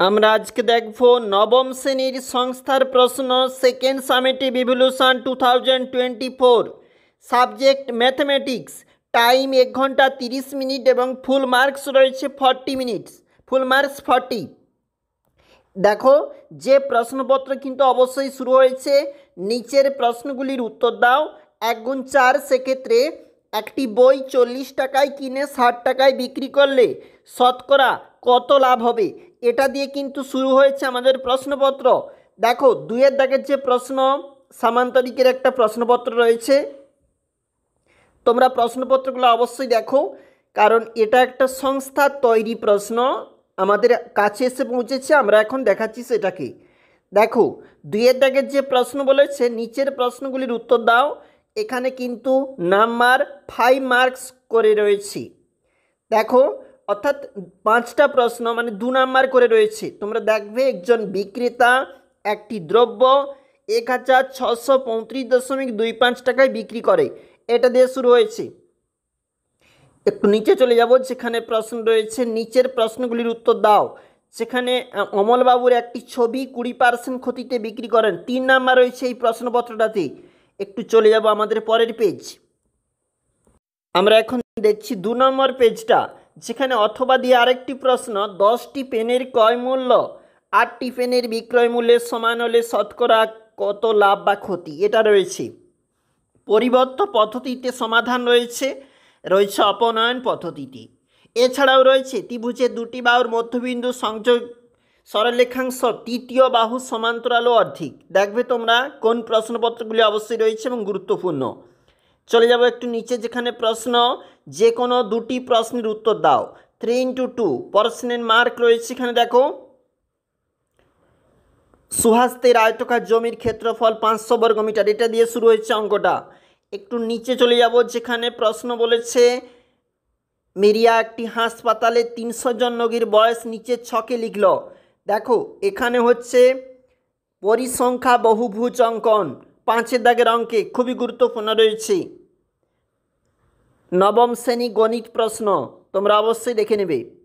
আমরা আজকে দেখব নবম শ্রেণীর সংস্থার প্রশ্ন second summative evolution 2024 subject mathematics. Time 1 ঘন্টা 30 মিনিট এবং ফুল মার্কস রয়েছে 40 মিনিটস, ফুল মার্কস 40। দেখো যে প্রশ্নপত্র কিন্তু অবশ্যই শুরু হয়েছে। নিচের প্রশ্নগুলির উত্তর দাও। 1 গুণ 4, সেক্ষেত্রে একটি বই 40 টাকায় কিনে 60 টাকায় বিক্রি করলে শতকরা কত লাভ হবে? এটা দিয়ে কিন্তু শুরু হয়েছে আমাদের প্রশ্নপত্র। দেখো 2-এর দাগের যে প্রশ্ন, সামান্তরিকের একটা প্রশ্নপত্র রয়েছে। তোমরা প্রশ্নপত্রগুলো অবশ্যই দেখো, কারণ এটা একটা সংস্থা তৈরি প্রশ্ন আমাদের কাছে এসে পৌঁছেছে। আমরা এখন দেখাচ্ছি সেটাকে। দেখো 2-এর দাগের যে প্রশ্ন বলেছে, নিচের প্রশ্নগুলির উত্তর দাও। এখানে কিন্তু নাম্বার 5 মার্কস করে রয়েছে। দেখো অর্থাৎ 5টা প্রশ্ন মানে 2 নাম্বার করে রয়েছে। তোমরা দেখবে একজন বিক্রেতা একটি দ্রব্য 1635.25 টাকায় বিক্রি করে, এটা দিয়ে শুরু হয়েছে। একটু নিচে চলে যাব, যেখানে প্রশ্ন রয়েছে নিচের প্রশ্নগুলির উত্তর দাও। সেখানে অমলবাবুর একটি ছবি 20% ক্ষতিতে বিক্রি করেন, 3 নাম্বার রয়েছে এই প্রশ্নপত্রটাতে। একটু চলে যাব আমাদের পরের পেজ। আমরা এখন দেখছি 2 নম্বর পেজটা, যেখানে অথবা দিয়ে আরেকটি প্রশ্ন। 10টি পেনের ক্রয় মূল্য 8টি পেনের বিক্রয় মূল্যের সমান হলে শতকরা কত লাভ বা ক্ষতি? এটা রয়েছে। পরিবর্ত পদ্ধতিতে সমাধান রয়েছে, রয়েছে অপনয়ন পদ্ধতিতে। এছাড়াও রয়েছে ত্রিভুজের 2টি বাহুর মধ্যবিন্দু সংযোগ সরলরেখাংশ তৃতীয় বাহু সমান্তরাল ও অর্ধেক। দেখবে তোমরা কোন প্রশ্নপত্রগুলি অবশ্যই রয়েছে এবং গুরুত্বপূর্ণ। চলে যাব একটু নিচে, যেখানে প্রশ্ন যে কোনো 2টি প্রশ্নের উত্তর দাও। 3 × 2 প্রশ্নের মার্ক রয়েছে। এখানে দেখো সুহাস্তের আয়তকার জমির ক্ষেত্রফল 500 বর্গমিটার, এটা দিয়ে শুরু হয়েছে অঙ্কটা। একটু নিচে চলে যাব, যেখানে প্রশ্ন বলেছে মেরিয়া একটি হাসপাতালে 300 জন রোগীর বয়স নিচের ছকে লিখল। দেখো এখানে হচ্ছে পরিসংখ্যা বহুভুজ অঙ্কন 5-এর দাগের অঙ্কে খুবই গুরুত্বপূর্ণ রয়েছে। নবম শ্রেণী গণিত প্রশ্ন তোমরা অবশ্যই দেখে নেবে।